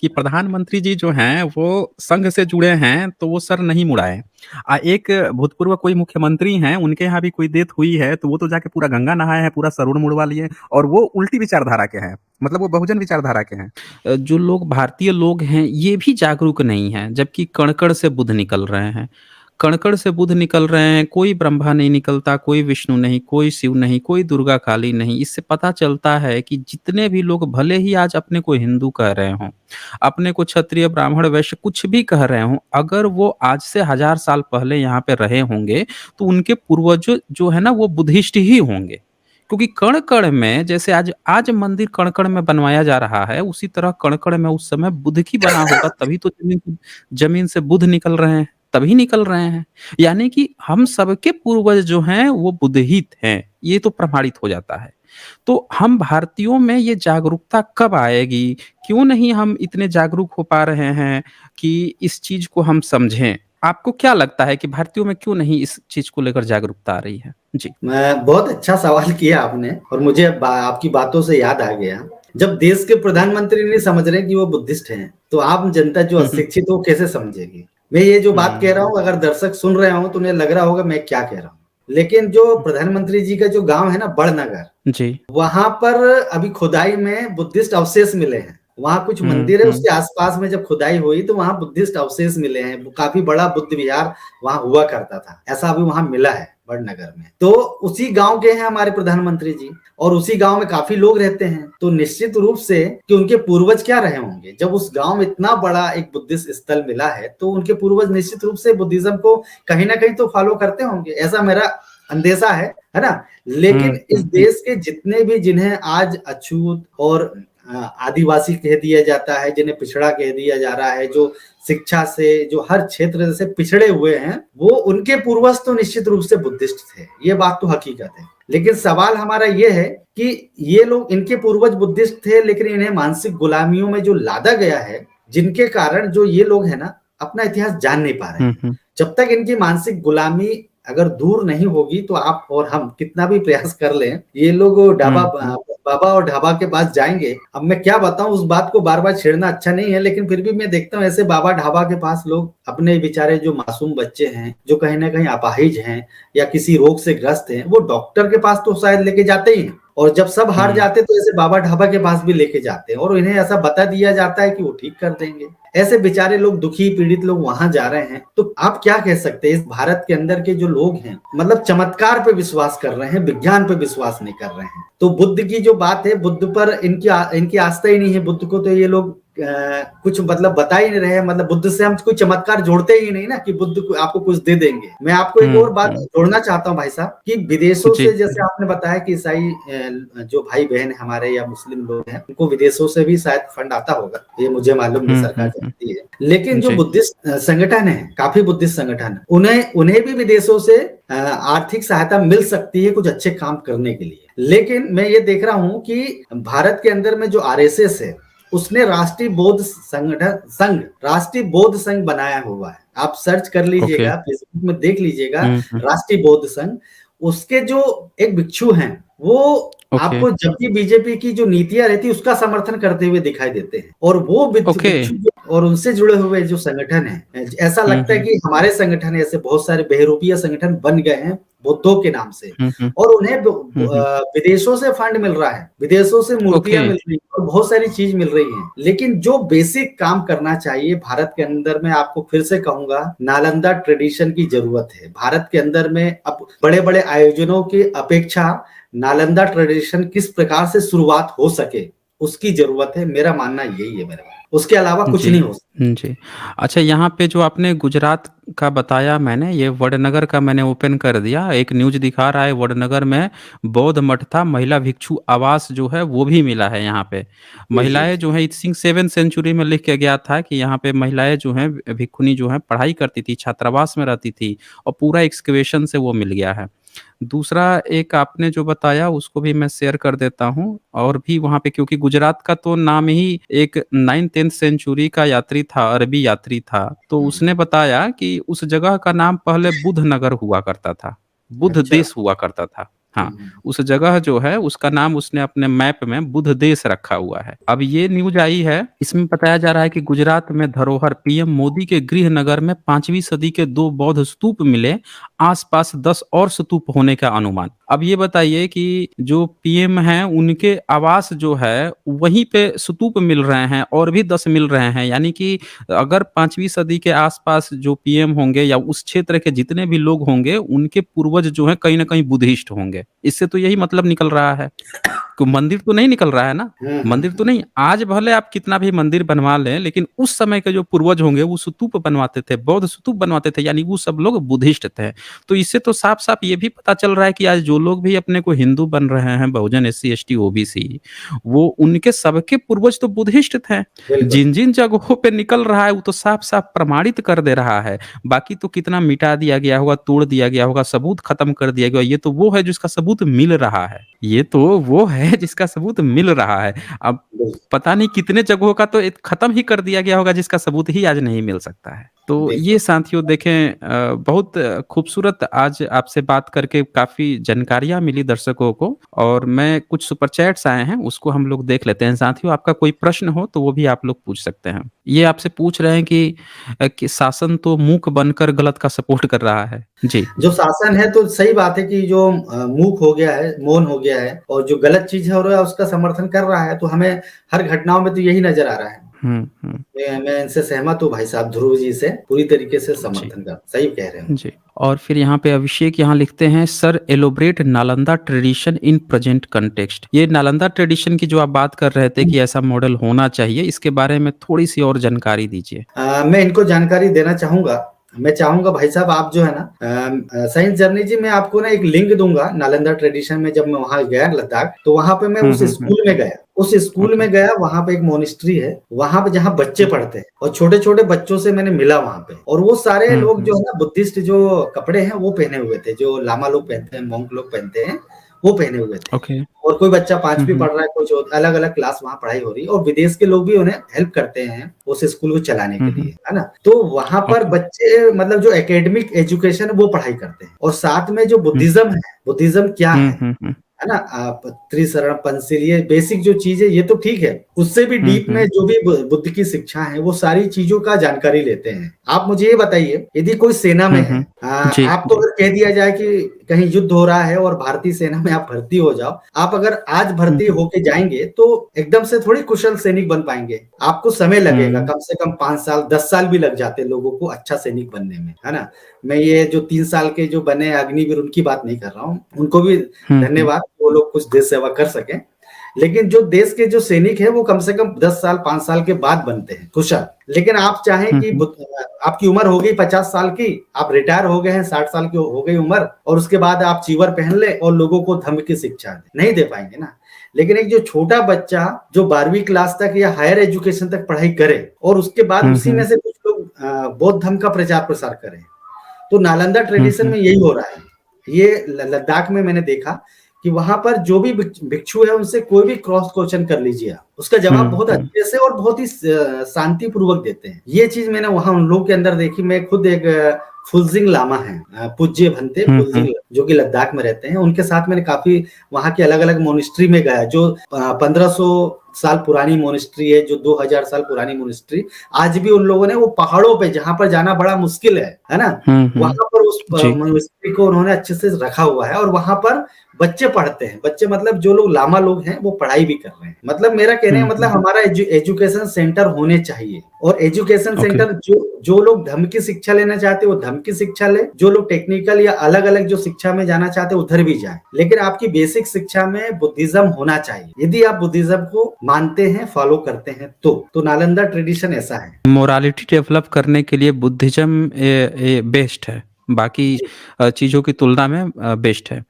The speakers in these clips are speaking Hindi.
कि प्रधानमंत्री जी जो हैं वो संघ से जुड़े हैं तो वो सर नहीं मुड़ाएँ। एक भूतपूर्व कोई मुख्यमंत्री हैं, उनके यहाँ भी कोई डेथ हुई है तो वो तो जाके पूरा गंगा नहाए हैं, पूरा सर मुड़वा लिए और वो उल्टी विचारधारा के हैं। मतलब वो बहुजन विचारधारा के हैं। जो लोग भारतीय लोग हैं ये भी जागरूक नहीं हैं, जबकि कण-कण से बुद्ध निकल रहे हैं। कण-कण से बुद्ध निकल रहे हैं, कोई ब्रह्मा नहीं निकलता, कोई विष्णु नहीं, कोई शिव नहीं, कोई दुर्गा काली नहीं। इससे पता चलता है कि जितने भी लोग भले ही आज अपने को हिंदू कह रहे हों, अपने को क्षत्रिय, ब्राह्मण, वैश्य कुछ भी कह रहे हों, अगर वो आज से 1000 साल पहले यहाँ पे रहे होंगे, तो उनके पूर्वज जो है ना वो बुद्धिस्ट ही होंगे। क्योंकि कण-कण में जैसे आज आज मंदिर कण-कण में बनवाया जा रहा है, उसी तरह कण-कण में उस समय बुद्ध ही बना होगा, तभी तो ज़मीन से बुद्ध निकल रहे हैं, तभी निकल रहे हैं। यानी कि हम सबके पूर्वज जो हैं वो बुद्ध ही हैं, ये तो प्रमाणित हो जाता है। तो हम भारतीयों में ये जागरूकता कब आएगी? क्यों नहीं हम इतने जागरूक हो पा रहे हैं कि इस चीज़ को हम समझें? आपको क्या लगता है कि भारतीयों में क्यों नहीं इस चीज़ को लेकर जागरूकता आ रही है? जी। मैं बहुत अच्छा सवाल किया आपने और मुझे आपकी बातों से याद आ गया। जब देश के प्रधानमंत्री नहीं समझ रहे कि वो बुद्धिस्ट हैं, तो आम जनता जो हुँ, हुँ। अशिक्षित हो कैसे समझेगी? मैं ये जो बात कह रहा हुँ। हूँ अगर दर्शक सुन रहे हो तो उन्हें लग रहा होगा मैं क्या कह रहा हूँ। लेकिन जो प्रधानमंत्री जी का जो गाँव है ना बड़नगर, जी। वहाँ पर अभी खुदाई में बुद्धिस्ट अवशेष मिले हैं। वहाँ कुछ हुँ, मंदिर है हुँ। उसके आस-पास में जब खुदाई हुई तो वहाँ बुद्धिस्ट अवशेष मिले हैं। काफ़ी बड़ा बुद्ध विहार वहाँ हुआ करता था। ऐसा अभी वहाँ मिला है बड़नगर में। तो उसी गाँव के हैं हमारे प्रधानमंत्री जी और उसी गाँव में काफ़ी लोग रहते हैं। तो निश्चित रूप से कि उनके पूर्वज क्या रहे होंगे? जब उस गाँव में इतना बड़ा एक बुद्धिस्ट स्थल मिला है तो उनके पूर्वज निश्चित रूप से बुद्धिज़्म को कहीं न कहीं तो फ़ॉलो करते होंगे। ऐसा मेरा अंदेशा है ना? लेकिन हुँ, इस हुँ। देश के जितने भी जिन्हें आज अछूत और आदिवासी कह दिया जाता है, जिन्हें पिछड़ा कह दिया जा रहा है, जो शिक्षा से, जो हर क्षेत्र से पिछड़े हुए हैं, वो उनके पूर्वज तो निश्चित रूप से बुद्धिस्ट थे। ये बात तो हकीकत है। लेकिन सवाल हमारा ये है कि ये लोग इनके पूर्वज बुद्धिस्ट थे लेकिन इन्हें मानसिक गुलामियों में जो लादा गया है, जिनके कारण जो ये लोग हैं ना, अपना इतिहास जान नहीं पा रहे हुँ, हैं। हुँ। जब तक इनकी मानसिक गुलामी अगर दूर नहीं होगी तो आप और हम कितना भी प्रयास कर लें, ये लोग हुँ, हुँ। बाबा और ढाबा के पास जाएँगे। अब मैं क्या बताऊँ उस बात को बार-बार छेड़ना अच्छा नहीं है, लेकिन फिर भी मैं देखता हूँ ऐसे बाबा ढाबा के पास लोग अपने बेचारे जो मासूम बच्चे हैं, जो कहीं न कहीं अपाहिज हैं या किसी रोग से ग्रस्त हैं, वो डॉक्टर के पास तो शायद लेके जाते ही हैं। और जब सब हार हुँ। जाते हैं तो ऐसे बाबा ढाबा के पास भी लेके जाते हैं और इन्हें ऐसा बता दिया जाता है कि वो ठीक कर देंगे। ऐसे बेचारे लोग दुखी पीड़ित लोग वहाँ जा रहे हैं, तो आप क्या कह सकते हैं इस भारत के अंदर के जो लोग हैं, मतलब चमत्कार पे विश्वास कर रहे हैं, विज्ञान पे विश्वास नहीं कर रहे हैं। तो बुद्ध की जो बात है, बुद्ध पर इनकी आस्था ही नहीं है, बुद्ध को तो ये लोग कुछ मतलब बता ही नहीं रहे हैं, मतलब बुद्ध से हम कोई चमत्कार जोड़ते ही नहीं ना कि बुद्ध को आपको कुछ दे देंगे। मैं आपको एक हुँ, और बात हुँ। जोड़ना चाहता हूँ भाई साहब कि विदेशों जी। से जैसे आपने बताया कि ईसाई जो भाई-बहन हमारे या मुस्लिम लोग हैं, उनको विदेशों से भी शायद फंड आता होगा। ये मुझे मालूम नहीं, हुँ, सरकार हुँ, हुँ। जानती है। लेकिन जो जी। बुद्धिस्ट संगठन हैं, काफ़ी बुद्धिस्ट संगठन हैं, उन्हें उन्हें भी विदेशों से आर्थिक सहायता मिल सकती है कुछ अच्छे काम करने के लिए। लेकिन मैं ये देख रहा हूँ कि भारत के अंदर में जो आरएसएस है, उसने राष्ट्रीय बौद्ध राष्ट्रीय बौद्ध संघ बनाया हुआ है। आप सर्च कर ओके। लीजिएगा, फेसबुक में देख लीजिएगा, हुँ, हुँ। राष्ट्रीय बौद्ध संघ। उसके जो एक भिक्षु हैं, वो ओके, आपको जब भी बीजेपी की जो नीतियाँ रहती है, उसका समर्थन करते हुए दिखाई देते हैं। और वो ओके। भिक्षु और उनसे जुड़े हुए जो संगठन हैं, ऐसा हुँ, लगता है हुँ। कि हमारे संगठन ऐसे बहुत सारे बहरूपीय संगठन बन गए हैं, बुद्धों के नाम से। हुँ, हुँ। और उन्हें हुँ, हुँ। विदेशों से फंड मिल रहा है, विदेशों से ओके। मूर्तियाँ मिल रही हैं और बहुत सारी चीज़ मिल रही हैं। लेकिन जो बेसिक काम करना चाहिए भारत के अंदर मैं आपको फिर से कहूँगा, नालंदा ट्रेडिशन की ज़रूरत है। भारत के अंदर में अब बड़े-बड़े आयोजनों की अपेक्षा नालंदा ट्रेडिशन किस प्रकार से शुरुआत हो सके, उसकी ज़रूरत है। मेरा मानना यही है मेरा। उसके अलावा कुछ जी। नहीं हो सकता। जी। अच्छा यहाँ पे जो आपने गुजरात का बताया मैंने, ये वडनगर का मैंने ओपन कर दिया। एक न्यूज़ दिखा रहा है वडनगर में बौद्ध मठ था, महिला भिक्षु आवास जो है वो भी मिला है यहाँ पे। जी, जी, महिलाएँ जी। जो हैं इ सिंह 7th सेंचुरी में लिख के गया था कि यहाँ पे महिलाएँ जो हैं भिक्षुणी जो हैं पढ़ाई करती थी, छात्रावास में रहती थी और पूरा एक्सकवेशन से वो मिल गया है। दूसरा एक आपने जो बताया उसको भी मैं शेयर कर देता हूँ और भी वहाँ पे क्योंकि गुजरात का तो नाम ही एक 9th-10th सेंचुरी का यात्री था, अरबी यात्री था। तो हुँ, उसने बताया कि उस जगह का नाम पहले बुद्ध नगर हुआ करता था, बुद्ध अच्छा। देश हुआ करता था। हाँ, उस जगह जो है उसका नाम उसने अपने मैप में बुध देश रखा हुआ है। अब ये न्यूज़ आई है, इसमें बताया जा रहा है कि गुजरात में धरोहर पीएम मोदी के गृहनगर में 5वीं सदी के 2 बौद्ध स्तूप मिले, आस-पास 10 और स्तूप होने का अनुमान। अब ये बताइए कि जो पीएम हैं उनके आवास जो है वहीं पे स्तूप मिल रहे हैं और भी 10 मिल रहे हैं, यानी कि अगर 5वीं सदी के आसपास जो पीएम होंगे या उस क्षेत्र के जितने भी लोग होंगे, उनके पूर्वज जो हैं कहीं न कहीं बुद्धिस्ट होंगे। इससे तो यही मतलब निकल रहा है। को मंदिर तो नहीं निकल रहा है ना, मंदिर तो नहीं। आज भले आप कितना भी मंदिर बनवा लें, लेकिन उस समय के जो पूर्वज होंगे वो स्तूप बनवाते थे, बौद्ध स्तूप बनवाते थे, यानी वो सब लोग बुद्धिस्ट थे। तो इससे तो साफ-साफ ये भी पता चल रहा है कि आज जो लोग भी अपने को हिंदू बन रहे हैं, बहुजन, एससी, एसटी, ओबीसी, वो उनके सबके पूर्वज तो बुद्धिस्ट थे। बिल्कुल। जिन-जिन जगहों पे निकल रहा है वो तो साफ-साफ प्रमाणित कर दे रहा है। बाकी तो कितना मिटा दिया गया होगा, तोड़ दिया गया होगा, सबूत खत्म कर दिया गया, ये तो वो है जिसका सबूत मिल रहा है। ये तो वो है जिसका सबूत मिल रहा है। अब बिल्कुल, पता नहीं कितने जगहों का तो खत्म ही कर दिया गया होगा जिसका सबूत ही आज नहीं मिल सकता है। तो बिल्कुल। ये साथियों देखें, बहुत खूबसूरत आज आपसे बात करके काफ़ी जानकारियाँ मिली दर्शकों को, और मैं कुछ सुपर चैट्स आए हैं उसको हम लोग देख लेते हैं। साथियों आपका कोई प्रश्न हो तो वो भी आप लोग पूछ सकते हैं। ये आपसे पूछ रहे हैं कि शासन तो मूक बनकर गलत का सपोर्ट कर रहा है। जी। जो शासन है तो सही बात है कि जो मूक हो गया है, मौन हो गया है और जो गलत चीज़ हो रहा है उसका समर्थन कर रहा है, तो हमें हर घटनाओं में तो यही नज़र आ रहा है। हुँ, हुँ। मैं इनसे सहमत हूँ भाई साहब ध्रुव जी से, पूरी तरीके से जी। समर्थन कर सही कह रहे हो। जी। और फिर यहाँ पे अभिषेक यहाँ लिखते हैं, sir elaborate Nalanda tradition in present context. ये नालंदा ट्रेडिशन की जो आप बात कर रहे थे कि ऐसा मॉडल होना चाहिए, इसके बारे में थोड़ी सी और जानकारी दीजिए। मैं इनको जानकारी देना चाहूँगा। मैं चाहूँगा भाई साहब आप जो है ना साइंस जर्नी जी मैं आपको ना एक लिंक दूँगा नालंदा ट्रेडिशन में जब मैं वहाँ गया लद्दाख, तो वहाँ पे मैं हुँ, उस हुँ, हुँ। स्कूल में गया। उस स्कूल ओके। में गया, वहाँ पे एक मोनेस्ट्री है, वहाँ पे जहाँ बच्चे हुँ, पढ़ते हैं और छोटे-छोटे बच्चों से मैंने मिला वहाँ पे और वो सारे हुँ, लोग हुँ। जो है ना बुद्धिस्ट जो कपड़े हैं वो पहने हुए थे, जो लामा लोग पहनते हैं, मोंक लोग पहनते हैं, वो पहने हुए थे। ओके। और कोई बच्चा हुँ, 5वीं हुँ। पढ़ रहा है, कुछ अलग-अलग क्लास वहाँ पढ़ाई हो रही है और विदेश के लोग भी उन्हें हेल्प करते हैं, उस स्कूल को चलाने हुँ, के हुँ। लिए, है ना? तो वहाँ पर ओके। बच्चे मतलब जो एकेडमिक एजुकेशन है वो पढ़ाई करते हैं और साथ में जो हुँ। बुद्धिज़्म है, बुद्धिज़्म क्या हुँ, हुँ, हुँ। है ना? त्रिशरण पंचशील ये बेसिक जो चीज़ है ये तो ठीक है, उससे भी हुँ, डीप में हुँ। जो भी बुद्ध की शिक्षा है वो सारी चीज़ों का जानकारी लेते हैं। आप मुझे ये बताइए यदि कोई सेना में हुँ, है हुँ। जी, आपको जी। अगर कह दिया जाए कि कहीं युद्ध हो रहा है और भारतीय सेना में आप भर्ती हो जाओ, आप अगर आज हुँ, भर्ती हुँ। होके जाएँगे तो एकदम से थोड़ी कुशल सैनिक बन पाएँगे। आपको समय लगेगा, हुँ। कम से कम 5 साल, 10 साल भी लग जाते हैं लोगों को अच्छा सैनिक बनने में, है ना? मैं ये जो 3 साल के जो बने अग्निवीर उनकी बात नहीं कर रहा हूँ, उनको भी हुँ, हुँ। धन्यवाद, वो लोग कुछ देश सेवा कर सकें। लेकिन जो देश के जो सैनिक हैं वो कम से कम 10 साल, 5 साल के बाद बनते हैं, कुशल। लेकिन आप चाहें हुँ, कि हुँ। आपकी उम्र हो गई 50 साल की, आप रिटायर हो गए हैं, 60 साल की हो गई उम्र और उसके बाद आप चीवर पहन लें और लोगों को धम्म की शिक्षा दें, नहीं दे पाएँगे ना। लेकिन एक जो छोटा बच्चा जो 12वीं क्लास तक या हायर एजुकेशन तक पढ़ाई करे और उसके बाद हुँ, उसी में हुँ। से कुछ लोग बौद्ध धर्म का प्रचार-प्रसार करें। तो नालंदा हुँ, ट्रेडिशन हुँ। में यही हो रहा है। ये लद्दाख में मैंने देखा कि वहाँ पर जो भी भिक्षु है उनसे कोई भी क्रॉस क्वेश्चन कर लीजिए आप, उसका जवाब हुँ, बहुत हुँ। अच्छे से और बहुत ही शांतिपूर्वक देते हैं। ये चीज़ मैंने वहाँ उन लोग के अंदर देखी। मैं खुद एक फुलजिंग लामा हैं पूज्य भंते हुँ, हुँ। फुलजिंग जो कि लद्दाख में रहते हैं। उनके साथ मैंने काफ़ी वहाँ के अलग-अलग मोनेस्ट्री में गया जो 1500 साल पुरानी मोनेस्ट्री है, जो 2000 साल पुरानी मोनेस्ट्री आज भी उन लोगों ने वो पहाड़ों पे जहाँ पर जाना बड़ा मुश्किल है ना? हुँ, हुँ। वहाँ पर उस जी। मोनेस्ट्री को उन्होंने अच्छे से रखा हुआ है और वहाँ पर बच्चे पढ़ते हैं। बच्चे मतलब जो लोग लामा लोग हैं वो पढ़ाई भी कर रहे हैं। मतलब मेरा कहने का हुँ, मतलब हुँ। हमारा एजुकेशन सेंटर होने चाहिए और एजुकेशन ओके। सेंटर जो लोग धर्म की शिक्षा लेना चाहते हैं वो धर्म की शिक्षा ले, जो लोग टेक्निकल या अलग-अलग जो शिक्षा में जाना चाहते हैं उधर भी जाएँ। लेकिन आपकी बेसिक शिक्षा में बुद्धिज़्म होना चाहिए। यदि आप बुद्धिज़्म को मानते हैं, फॉलो करते हैं तो नालंदा ट्रेडिशन ऐसा है। मोरालिटी डेवलप करने के लिए बुद्धिज़्म बेस्ट है। बाकी चीज़ों की तुलना में बेस्ट है।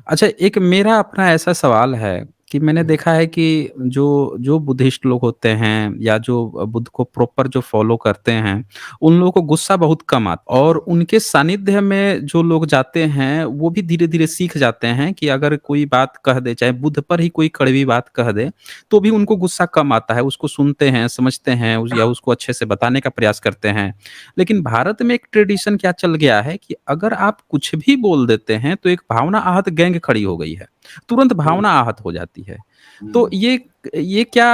अच्छा, एक मेरा अपना ऐसा सवाल है कि मैंने देखा है कि जो जो बुद्धिस्ट लोग होते हैं या जो बुद्ध को प्रॉपर जो फॉलो करते हैं, उन लोगों को गुस्सा बहुत कम आता और उनके सानिध्य में जो लोग जाते हैं, वो भी धीरे-धीरे सीख जाते हैं कि अगर कोई बात कह दे, चाहे बुद्ध पर ही कोई कड़वी बात कह दे, तो भी उनको गुस्सा कम आता है, उसको सुनते हैं, समझते हैं उस या उसको अच्छे से बताने का प्रयास करते हैं। लेकिन भारत में एक ट्रेडिशन क्या चल गया है कि अगर आप कुछ भी बोल देते हैं, तो एक भावना आहत गैंग खड़ी हो गई है। तुरंत हुँ, भावना आहत हो जाती है। तो हुँ। ये क्या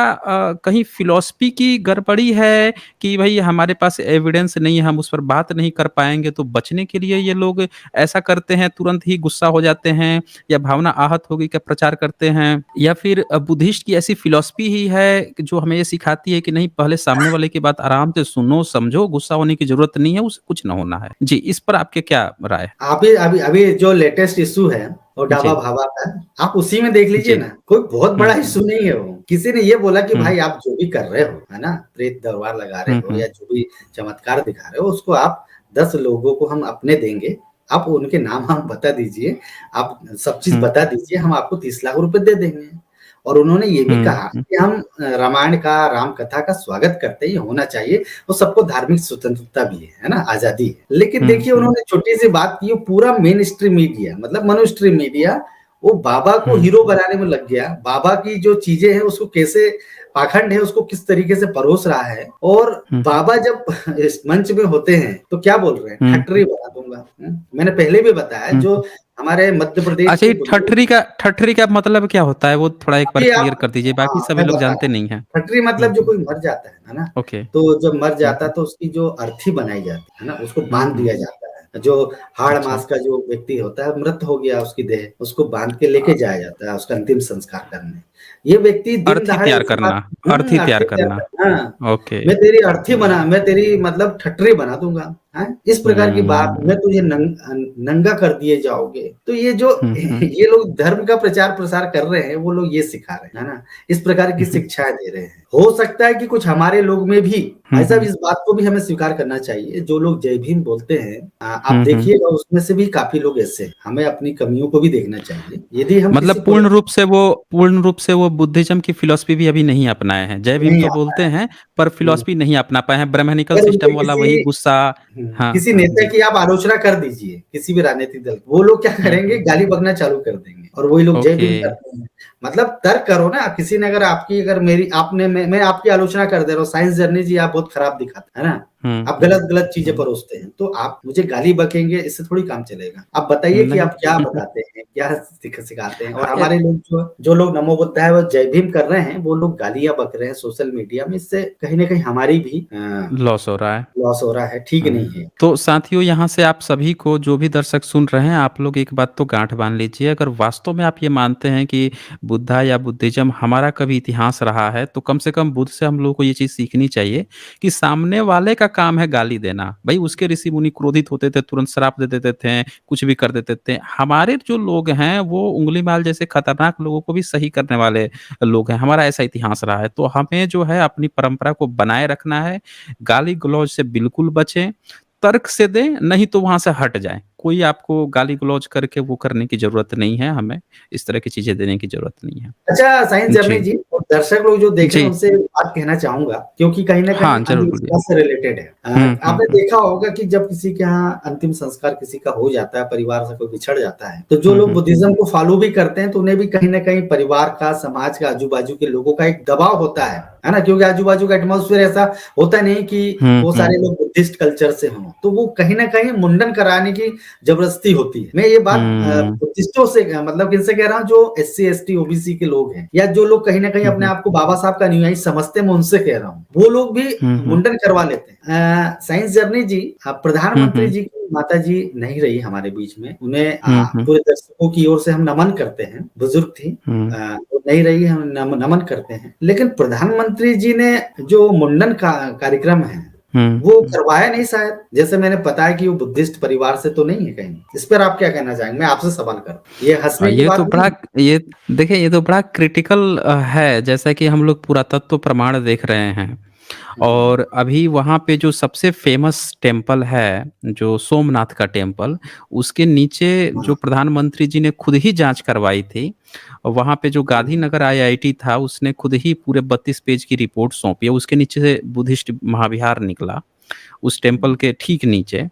कहीं फिलॉसफी की गड़बड़ी है कि भई हमारे पास एविडेंस नहीं है, हम उस पर बात नहीं कर पाएँगे, तो बचने के लिए ये लोग ऐसा करते हैं, तुरंत ही गुस्सा हो जाते हैं या भावना आहत हो गई का प्रचार करते हैं? या फिर बुद्धिस्ट की ऐसी फिलॉसफी ही है कि जो हमें ये सिखाती है कि नहीं पहले सामने वाले की बात आराम से सुनो, समझो, गुस्सा होने की ज़रूरत नहीं है, उसे कुछ ना होना है? जी, इस पर आपके क्या राय है? अभी अभी अभी जो लेटेस्ट इश्यू है वो डाबा जी, भाभा का, आप उसी में देख लीजिए जी। ना, कोई बहुत हुँ, बड़ा हुँ। इश्यू नहीं है वो। किसी ने ये बोला कि हुँ, भाई आप जो भी कर रहे हो, है ना? प्रेत दरबार लगा रहे हुँ, हो हुँ। या जो भी चमत्कार दिखा रहे हो, उसको आप 10 लोगों को हम अपने देंगे। आप उनके नाम हम बता दीजिए, आप सब चीज़ हुँ, बता दीजिए, हम आपको 30 लाख रुपए दे देंगे। और उन्होंने ये भी हुँ, कहा हुँ, कि हम रामायण का, राम कथा का स्वागत करते हैं, ये होना चाहिए। वो सबको धार्मिक स्वतंत्रता भी है ना? आज़ादी है। लेकिन हुँ, देखिए हुँ, उन्होंने छोटी-सी बात की, वो पूरा मेन स्ट्रीम मीडिया मतलब मनो स्ट्रीम मीडिया वो बाबा को हुँ, हीरो बनाने में लग गया। बाबा की जो चीज़ें हैं उसको कैसे पाखंड है उसको किस तरीके से परोस रहा है और हुँ, बाबा जब इस मंच में होते हैं तो क्या बोल रहे हैं? हुँ, ठट्टरी बना दूँगा। मैंने पहले भी बताया हुँ। जो हमारे मध्य प्रदेश अच्छा के ये बुजुर्ग ठठरी का मतलब क्या होता है? वो थोड़ा एक बार अभी क्लियर आप कर दीजिए, बाकी हाँ, सभी मैं लोग बता रहा जानते हूँ। नहीं हैं। फटरी हुँ, मतलब जो हुँ। कोई मर जाता है ना? ओके। तो जब मर हुँ, जाता हुँ। है तो उसकी जो अर्थी बनाई जाती है ना? उसको हुँ, बाँध हुँ। दिया जाता है। जो हाड़ अच्छा। मास का जो व्यक्ति होता है, मृत हो गया उसकी देह, उसको बाँध के लेके जाया जाता है उसका अंतिम संस्कार करने। ये व्यक्ति दिन अर्थी दहाड़े तैयार ऐसी बात करना, अर्थी तैयार अर्थी तैयार करना। कर हाँ, ओके। मैं तेरी मतलब ठठरी बना दूँगा, हैं? इस प्रकार की बात मैं हुँ। तुझे नंगा कर दिए जाओगे। तो ये जो हुँ, हुँ। ये लोग धर्म का प्रचार-प्रसार कर रहे हैं, वो लोग ये सिखा रहे हैं, है ना? इस प्रकार की हुँ, हुँ। शिक्षाएँ दे रहे हैं। हो सकता है कि कुछ हमारे लोग में भी हुँ, भाई साहब हुँ। इस बात को भी हमें स्वीकार करना चाहिए, जो लोग जय भीम बोलते हैं आप हुँ, हुँ। देखिएगा उसमें से भी काफ़ी लोग ऐसे हैं। हमें अपनी कमियों को भी देखना चाहिए। यदि हम किसी मतलब पूर्ण रूप से वो बुद्धिज़्म की फ़िलॉसफ़ी भी अभी नहीं अपनाए हैं। जय भीम नहीं तो आता बोलते है। हैं, पर हुँ। फ़िलॉसफ़ी नहीं अपना पाए हैं। ब्राह्मणिकल अगर उनके सिस्टम वाला वही गुस्सा। हाँ, किसी हाँ। नेता जी। की आप आलोचना कर दीजिए, किसी भी राजनीतिक दल की, वो लोग क्या हुँ, करेंगे हुँ। गाली बकना चालू कर देंगे और वही लोग जय ओके। भीम करते हैं। मतलब तर्क करो ना, किसी ने अगर आपकी अगर मेरी आपने मैं आपकी आलोचना कर दे रहा हूँ, साइंस जर्नी जी आप बहुत खराब दिखाते हैं, है ना? हुँ, आप हुँ, गलत-गलत चीज़ें हुँ। परोसते हैं, तो आप मुझे गाली बकेंगे, इससे थोड़ी काम चलेगा। आप बताइए कि नहीं। आप क्या बताते हैं, क्या सिखाते हैं? और हाँ, हमारे लोग जो लोग नमो बुद्धाय व जय भीम कर रहे हैं, वो लोग गालियाँ बक रहे हैं सोशल मीडिया में, इससे कहीं न कहीं हमारी भी लॉस हो रहा है। लॉस हो रहा है, ठीक हुँ। नहीं है। तो साथियों यहाँ से आप सभी को जो भी दर्शक सुन रहे हैं, आप लोग एक बात तो गाँठ बाँध लीजिए, अगर वास्तव में आप ये मानते हैं कि बुद्धा या बुद्धिज़्म हमारा कभी इतिहास रहा है, तो कम से कम बुद्ध से हम लोगों को ये चीज़ सीखनी चाहिए कि सामने वाले का काम है गाली देना। भई उसके ऋषि-मुनि क्रोधित होते थे, तुरंत श्राप दे देते थे, कुछ भी कर देते थे। हमारे जो लोग हैं, वो उँगलीमाल जैसे खतरनाक लोगों को भी सही करने वाले लोग हैं, हमारा ऐसा इतिहास रहा है। तो हमें जो है अपनी परंपरा को बनाए रखना है, गाली-गलौज से बिल्कुल बचें, तर्क से दें, नहीं तो वहाँ से हट जाएँ। कोई आपको गाली-गलौज करके वो करने की ज़रूरत नहीं है, हमें इस तरह की चीज़ें देने की ज़रूरत नहीं है। अच्छा साइंस जर्नी जी। जी और दर्शक लोग जो देख रहे जी। हैं उनसे एक बात कहना चाहूँगा क्योंकि कहीं न कहीं हाँ, ज़रूर बोलिए। अंधविश्वास से रिलेटेड है। हुँ, हुँ, आपने हुँ। देखा होगा कि जब किसी के यहाँ अंतिम संस्कार किसी का हो जाता है, परिवार से कोई बिछड़ जाता है, तो जो हुँ, लोग हुँ। बुद्धिज़्म को फॉलो भी करते हैं तो उन्हें भी कहीं न कहीं परिवार का, समाज का, आजू-बाजू के लोगों का एक दबाव होता है ना? क्योंकि आजू-बाजू का एटमॉस्फेयर ऐसा होता नहीं कि हुँ, वो हुँ। सारे लोग बुद्धिस्ट कल्चर से हों, तो वो कहीं न कहीं मुंडन कराने की ज़बरदस्ती होती है। मैं ये बात हुँ। बुद्धिस्टों से मतलब किनसे कह रहा हूँ जो एससी, एसटी, ओबीसी के लोग हैं या जो लोग कहीं न कहीं हुँ, अपने हुँ। आप को बाबा साहब का अनुयायी समझते हैं, मैं उनसे कह रहा हूँ। वो लोग भी हुँ, हुँ। मुंडन करवा लेते हैं। साइंस जर्नी जी हुँ, प्रधानमंत्री हुँ। जी की माताजी नहीं रही हमारे बीच में। उन्हें हुँ, हुँ। पूरे दर्शकों की ओर से हम नमन करते हैं। बुजुर्ग थी। हुँ। वो नहीं रही हम नमन करते हैं। लेकिन प्रधानमंत्री जी ने जो मुंडन का कार्यक्रम है हुँ, वो हुँ। करवाया नहीं शायद, जैसे मैंने बताया कि वो बुद्धिस्ट परिवार से तो नहीं है कहीं। इस पर आप क्या कहना चाहेंगे? मैं आपसे सवाल करता हूँ। ये हँसने की ये बात तो नहीं बड़ा ये देखिए ये तो बड़ा क्रिटिकल है, जैसा कि हम लोग पुरातत्व प्रमाण देख रहे हैं। हम्म, और अभी वहाँ पे जो सबसे फ़ेमस टेम्पल है, जो सोमनाथ का टेम्पल, उसके नीचे जो हाँ, प्रधानमंत्री जी ने खुद ही जाँच करवाई थी, वहाँ पे जो गांधीनगर आईआईटी था, उसने खुद ही पूरे 32 पेज की रिपोर्ट सौंपी है, उसके नीचे से बुद्धिस्ट महाविहार निकला। उस टेम्पल के ठीक नीचे।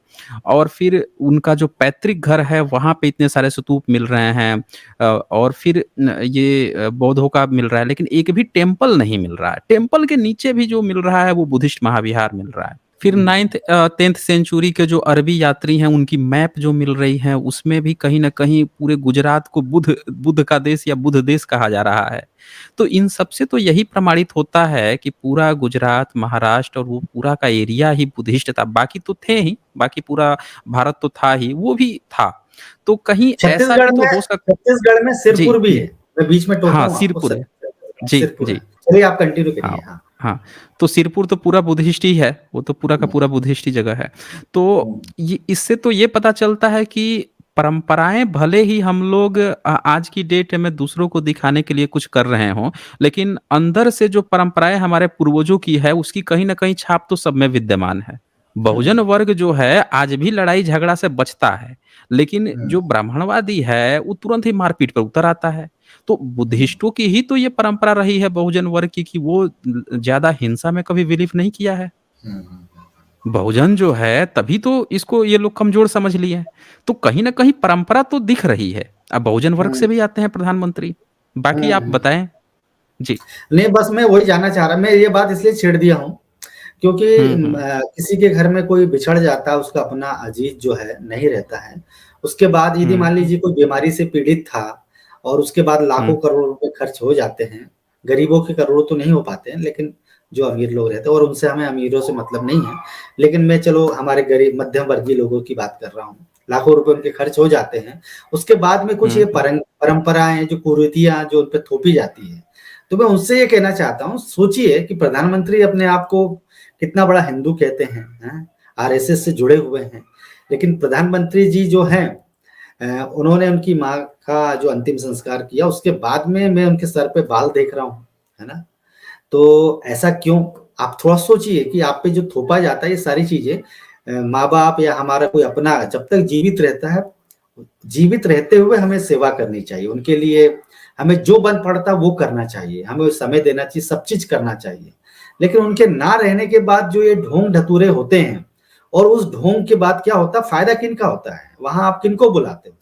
और फिर उनका जो पैतृक घर है वहाँ पे इतने सारे स्तूप मिल रहे हैं। और फिर ये बौद्धों का मिल रहा है, लेकिन एक भी टेम्पल नहीं मिल रहा है। टेम्पल के नीचे भी जो मिल रहा है वो बुद्धिस्ट महाविहार मिल रहा है। फिर नाइन्थ 10th सेंचुरी के जो अरबी यात्री हैं उनकी मैप जो मिल रही है उसमें भी कहीं न कहीं पूरे गुजरात को बुद्ध बुद्ध का देश या बुद्ध देश कहा जा रहा है। तो इन सब से तो यही प्रमाणित होता है कि पूरा गुजरात, महाराष्ट्र और वो पूरा का एरिया ही बुद्धिस्ट था। बाकी तो थे ही, बाकी पूरा भारत तो था ही, वो भी था। तो कहीं ऐसा भी तो हो सक छत्तीसगढ़ में जी, सिरपुर भी जी। है। मैं बीच में टोका हाँ, हूँ आपको, सिरपुर है। जी, सिरपुर है। जी। चलिए आप कंटिन्यू करिए। हाँ, हाँ। हाँ। तो सिरपुर तो पूरा बुद्धिस्ट ही है, वो तो पूरा का हम्म, पूरा बुद्धिस्ट ही जगह है। तो हम्म, ये इससे तो ये पता चलता है कि परंपराएँ भले ही हम लोग आज की डेट में दूसरों को दिखाने के लिए कुछ कर रहे हों, लेकिन अंदर से जो परंपराएँ हमारे पूर्वजों की है, उसकी कहीं न कहीं छाप तो सब में विद्यमान है। बहुजन हम्म, वर्ग जो है, आज भी लड़ाई-झगड़ा से बचता है, लेकिन हम्म, जो ब्राह्मणवादी है, वो तुरंत ही मारपीट पे उतर आता है। तो हम्म, बुद्धिस्टों की ही तो ये परंपरा रही है बहुजन वर्ग की कि वो ज़्यादा हिंसा में कभी बिलीव नहीं किया है। हम्म, बहुजन जो है तभी तो इसको ये लोग कमज़ोर समझ लिए हैं। तो कहीं न कहीं परंपरा तो दिख रही है। अब बहुजन वर्ग से हम्म, भी आते हैं प्रधानमंत्री। बाकी आप हम्म। बताएँ? जी। नहीं, बस मैं वही जानना चाह रहा, मैं ये बात इसलिए छेड़ दिया हूँ क्योंकि हुँ, हुँ। किसी के घर में कोई बिछड़ जाता है, उसका अपना अजीज जो है नहीं रहता है। उसके बाद यदि हुँ, मान हुँ। लीजिए कोई बीमारी से पीड़ित था और उसके बाद लाखों हुँ, करोड़ रुपए खर्च हो जाते हैं। गरीबों के करोड़ों तो नहीं हो पाते हैं, लेकिन जो अमीर लोग रहते हैं, और उनसे हमें अमीरों से मतलब नहीं है। लेकिन मैं चलो हमारे गरीब मध्यम वर्गीय लोगों की बात कर रहा हूँ। लाखों रुपए उनके खर्च हो जाते हैं। उसके बाद में कुछ हुँ, ये हुँ। परंपराएँ जो कुरीतियाँ जो उन पे थोपी जाती है। तो मैं उनसे ये कहना चाहता हूँ, सोचिए कि प्रधानमंत्री अपने आप को कितना बड़ा हिंदू कहते हैं, हैं? आरएसएस से जुड़े हुए हैं। लेकिन प्रधानमंत्री जी जो हैं, उन्होंने उनकी माँ का जो अंतिम संस्कार किया, उसके बाद में मैं उनके सर पे बाल देख रहा हूँ, है ना? तो ऐसा क्यों? आप थोड़ा सोचिए कि आप पे जो थोपा जाता है ये सारी चीज़ें, माँ-बाप या हमारा कोई अपना जब तक जीवित रहता है, जीवित रहते हुए हमें सेवा करनी चाहिए। उनके लिए हमें जो बन पड़ता है वो करना चाहिए, हमें समय देना चाहिए, सब चीज़ करना चाहिए। लेकिन उनके ना रहने के बाद जो ये ढोंग-ढतूरे होते हैं और उस ढोंग के बाद क्या होता है, फ़ायदा किनका होता है? वहाँ आप किनको बुलाते हो?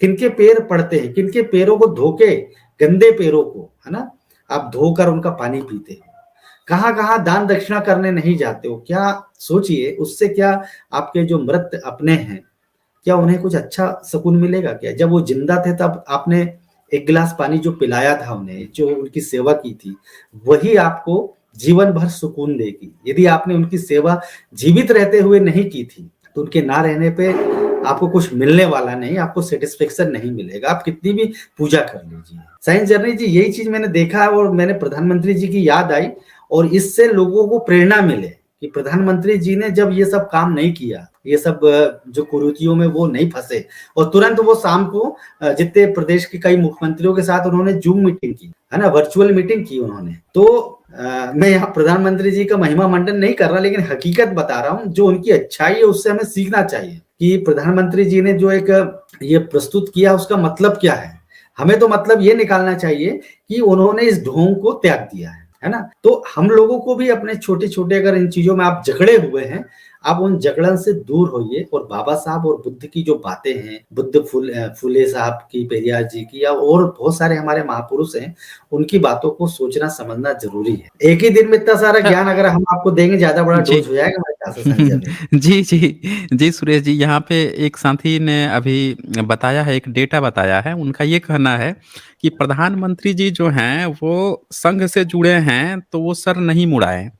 किनके पैर पड़ते हैं, किनके पैरों को धो के, गंदे पैरों को, है ना? आप धोकर उनका पानी पीते हो। कहाँ-कहाँ दान दक्षिणा करने नहीं जाते हो। क्या सोचिए, उससे क्या आपके जो मृत अपने हैं, क्या उन्हें कुछ अच्छा सुकून मिलेगा क्या? जब वो ज़िंदा थे तब आपने 1 गिलास पानी जो पिलाया था उन्हें, जो उनकी सेवा की थी, वही आपको जीवन भर सुकून देगी। यदि आपने उनकी सेवा जीवित रहते हुए नहीं की थी, तो उनके ना रहने पे आपको कुछ मिलने वाला नहीं, आपको सैटिस्फैक्शन नहीं मिलेगा, आप कितनी भी पूजा कर लीजिए। साइंस जर्नी जी, यही चीज़ मैंने देखा है और मैंने प्रधानमंत्री जी की याद आई और इससे लोगों को प्रेरणा मिले कि प्रधानमंत्री जी ने जब ये सब काम नहीं किया, ये सब जो कुरीतियों में वो नहीं फँसे और तुरंत वो शाम को जितने प्रदेश के कई मुख्यमंत्रियों के साथ उन्होंने ज़ूम मीटिंग की, है ना? वर्चुअल मीटिंग की उन्होंने। तो मैं यहाँ प्रधानमंत्री जी का महिमा मंडन नहीं कर रहा, लेकिन हकीकत बता रहा हूँ, जो उनकी अच्छाई है उससे हमें सीखना चाहिए कि प्रधानमंत्री जी ने जो एक ये प्रस्तुत किया उसका मतलब क्या है? हमें तो मतलब ये निकालना चाहिए कि उन्होंने इस ढोंग को त्याग दिया है ना? तो हम लोगों को भी अपने छोटे-छोटे अगर इन चीज़ों में आप जकड़े हुए हैं, आप उन जकड़न से दूर होइए और बाबा साहब और बुद्ध की जो बातें हैं, फुले साहब की, पेरियार जी की या और बहुत सारे हमारे महापुरुष हैं, उनकी बातों को सोचना समझना ज़रूरी है। एक ही दिन में इतना सारा अच्छा। ज्ञान अगर हम आपको देंगे, ज़्यादा बड़ा जी। डोज़ हो जाएगा हमारे ख्याल से साइंस जर्नी। जी, जी। जी, सुरेश जी, यहाँ पे एक साथी ने अभी बताया है, एक डेटा बताया है। उनका ये कहना है कि प्रधानमंत्री जी जो हैं, वो संघ से जुड़े हैं, तो वो सर नहीं मुड़ाएँ।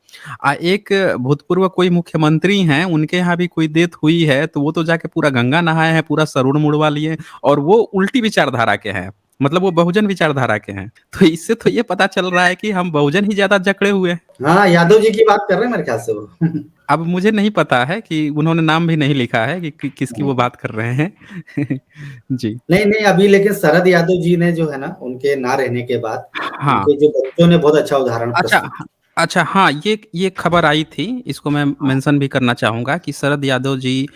एक भूतपूर्व कोई मुख्यमंत्री हैं, उनके यहाँ भी कोई डेथ हुई है, तो वो तो जाके पूरा गंगा नहाए हैं, पूरा सर मुड़वा लिए और वो उल्टी विचारधारा के हैं। मतलब वो बहुजन विचारधारा के हैं। तो इससे तो ये पता चल रहा है कि हम बहुजन ही ज़्यादा जकड़े हुए हैं। हाँ, यादव जी की बात कर रहे हैं मेरे ख्याल से वो। अब मुझे नहीं पता है कि उन्होंने नाम भी नहीं लिखा है कि किसकी वो बात कर रहे हैं। जी। नहीं, नहीं, अभी लेकिन शरद यादव जी ने जो है ना, उनके ना रहने के बाद, हाँ, उनके जो बच्चों ने बहुत अच्छा उदाहरण अच्छा प्रस्तुत किया। अच्छा हाँ, ये खबर आई थी, इसको मैं हाँ, मेंशन भी करना चाहूँगा कि शरद यादव जी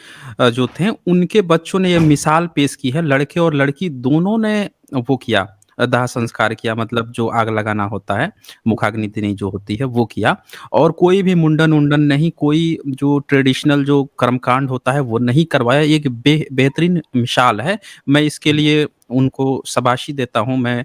जो थे, उनके बच्चों ने ये मिसाल पेश की है, लड़के और लड़की दोनों ने वो किया दाह हुँ, संस्कार किया, मतलब जो आग लगाना होता है, मुखाग्नि जो होती है, वो किया और कोई भी मुंडन-उंडन नहीं, कोई जो ट्रेडिशनल जो कर्मकांड होता है, वो नहीं करवाया। ये एक बेहतरीन मिसाल है। मैं इसके हुँ। लिए उनको शाबाशी देता हूँ, मैं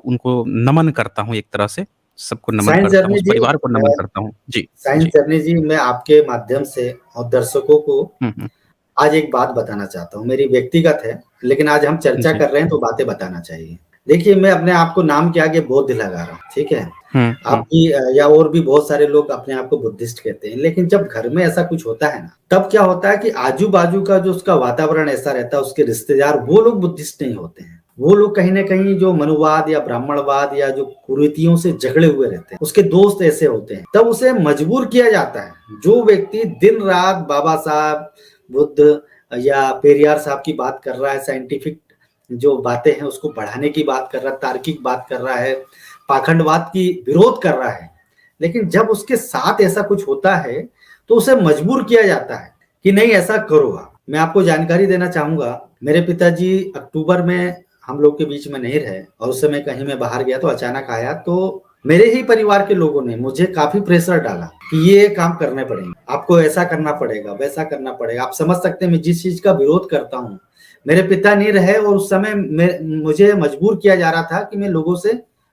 उनको नमन करता हूँ एक तरह से। सबको नमन साइंस करता हूँ, जर्नी उस जी परिवार को नमन करता हूँ। जी, साइंस जी। जर्नी जी मैं आपके माध्यम से और दर्शकों को हुँ, हुँ। आज एक बात बताना चाहता हूँ, मेरी व्यक्तिगत है, लेकिन आज हम चर्चा जी। कर रहे हैं तो बातें बताना चाहिए। देखिए, मैं अपने आप को नाम के आगे बौद्ध लगा रहा हूँ, ठीक है? हुँ, हुँ। आपकी या और भी बहुत सारे लोग अपने आप को बुद्धिस्ट कहते हैं, लेकिन जब घर में ऐसा कुछ होता है ना, तब क्या होता है कि आजू-बाजू का जो उसका वातावरण ऐसा रहता है, उसके रिश्तेदार, वो लोग बुद्धिस्ट नहीं होते हैं। वो लोग कहीं न कहीं जो मनुवाद या ब्राह्मणवाद या जो कुरीतियों से जकड़े हुए रहते हैं, उसके दोस्त ऐसे होते हैं, तब उसे मजबूर किया जाता है। जो व्यक्ति दिन-रात बाबा साहब, बुद्ध या पेरियार साहब की बात कर रहा है, साइंटिफिक जो बातें हैं उसको बढ़ाने की बात कर रहा है, तार्किक बात कर रहा है, पाखंडवाद की विरोध कर रहा है। लेकिन जब उसके साथ ऐसा कुछ होता है, तो उसे मजबूर किया जाता है कि नहीं ऐसा करो आप। मैं आपको जानकारी देना चाहूँगा, मेरे पिताजी अक्टूबर में हम लोग के बीच में नहीं रहे और उस समय कहीं मैं बाहर गया तो अचानक आया, तो मेरे ही परिवार के लोगों ने मुझे काफ़ी प्रेशर डाला कि ये काम करने पड़ेंगे, आपको ऐसा करना पड़ेगा, वैसा करना पड़ेगा। आप समझ सकते हैं मैं जिस चीज़ का विरोध करता हूँ, मेरे पिता नहीं रहे और उस समय मुझे मजबूर किया जा रहा था कि मैं लोगों से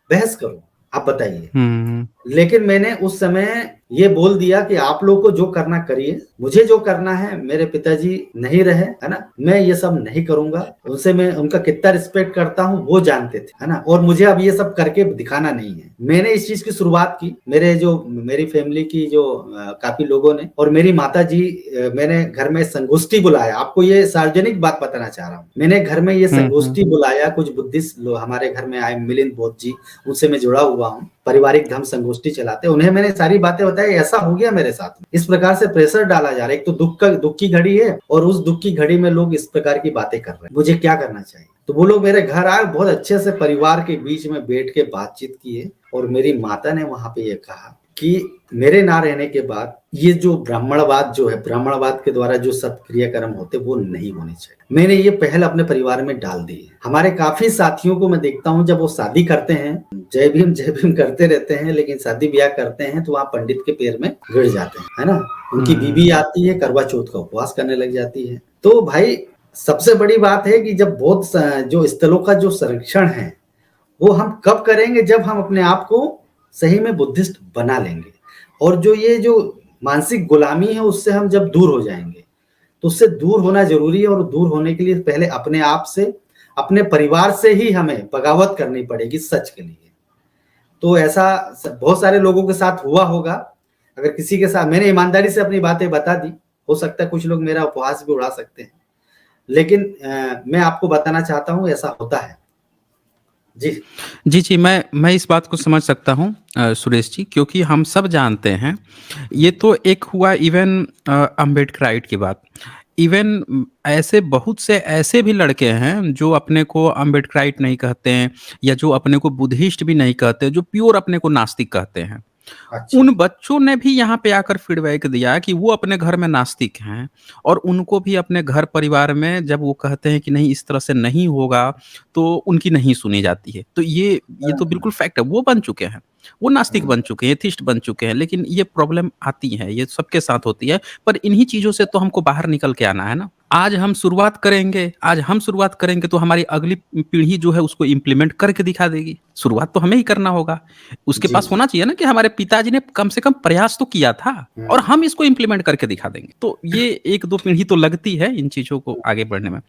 बहस करूँ। आप बताइए? हुँ, लेकिन मैंने उस समय ये बोल दिया कि आप लोग को जो करना करिए, मुझे जो करना है मेरे पिताजी नहीं रहे, है ना? मैं ये सब नहीं करूँगा, उनसे मैं उनका कितना रिस्पेक्ट करता हूँ वो जानते थे, है ना? और मुझे अब ये सब करके दिखाना नहीं है। मैंने इस चीज़ की शुरुआत की, मेरी फैमिली की जो काफ़ी लोगों ने और मेरी माताजी मैंने घर में संगोष्ठी बुलाया, आपको ये सार्वजनिक बात बताना चाह रहा हूँ। मैंने घर में ये हुँ, हुँ। संगोष्ठी बुलाया, कुछ बुद्धिस्ट लोग हमारे घर में आए, मिलिंद बौद्ध जी, उनसे मैं जुड़ा हुआ हूँ। पारिवारिक धर्म संगोष्ठी चलाते हैं, उन्हें मैंने सारी बातें बताई, ऐसा हो गया मेरे साथ में। इस प्रकार से प्रेशर डाला जा रहा है, एक तो दुःख की घड़ी है और उस दुःख की घड़ी में लोग इस प्रकार की बातें कर रहे हैं। मुझे क्या करना चाहिए? तो वो लोग मेरे घर आए, बहुत अच्छे से परिवार के बीच में बैठ के बातचीत किए और मेरी माता ने वहाँ पे ये कहा कि मेरे ना रहने के बाद ये जो ब्राह्मणवाद जो है, ब्राह्मणवाद के द्वारा जो सब क्रियाकर्म होते, वो नहीं होने चाहिए। मैंने ये पहल अपने परिवार में डाल दी है। हमारे काफ़ी साथियों को मैं देखता हूँ जब वो शादी करते हैं, जय भीम करते रहते हैं, लेकिन शादी-ब्याह करते हैं तो वहाँ पंडित के पैर में गिर जाते हैं, है ना? उनकी बीवी हुँ, आती है, करवा चौथ का उपवास करने लग जाती है। तो भाई सबसे बड़ी बात है कि जब बौद्ध जो स्थलों का जो संरक्षण है, वो हम कब करेंगे जब हम अपने आप को सही में बुद्धिस्ट बना लेंगे और जो ये जो मानसिक गुलामी है उससे हम जब दूर हो जाएँगे, तो उससे दूर होना ज़रूरी है और दूर होने के लिए पहले अपने आप से, अपने परिवार से ही हमें बगावत करनी पड़ेगी सच के लिए। तो ऐसा बहुत सारे लोगों के साथ हुआ होगा, अगर किसी के साथ मैंने ईमानदारी से अपनी बातें बता दी, हो सकता है कुछ लोग मेरा उपहास भी उड़ा सकते हैं, लेकिन मैं आपको बताना चाहता हूँ ऐसा होता है। जी। जी, जी, मैं इस बात को समझ सकता हूँ सुरेश जी, क्योंकि हम सब जानते हैं, ये तो एक हुआ इवन अम्बेडकराइट की बात। इवन ऐसे बहुत से ऐसे भी लड़के हैं जो अपने को अम्बेडकराइट नहीं कहते हैं या जो अपने को बुद्धिस्ट भी नहीं कहते, जो प्योर अपने को नास्तिक कहते हैं। अच्छा। उन बच्चों ने भी यहाँ पे आकर फीडबैक दिया कि वो अपने घर में नास्तिक हैं और उनको भी अपने घर परिवार में जब वो कहते हैं कि नहीं इस तरह से नहीं होगा, तो उनकी नहीं सुनी जाती है। तो ये हाँ, तो बिल्कुल फैक्ट है, वो बन चुके हैं। वो नास्तिक हाँ। बन चुके हैं, एथिस्ट बन चुके हैं, लेकिन ये प्रॉब्लम आती है, ये सबके साथ होती है। पर इन्हीं चीज़ों से तो हमको बाहर निकल के आना है ना। आज हम शुरुआत करेंगे तो हमारी अगली पीढ़ी जो है उसको इम्प्लीमेंट करके दिखा देगी। शुरुआत तो हमें ही करना होगा। उसके जी, पास जी। होना चाहिए ना कि हमारे पिताजी ने कम से कम प्रयास तो किया था और हुँ। हम इसको इम्प्लीमेंट करके दिखा देंगे। तो ये 1-2 पीढ़ी तो लगती है इन चीज़ों को आगे बढ़ने में।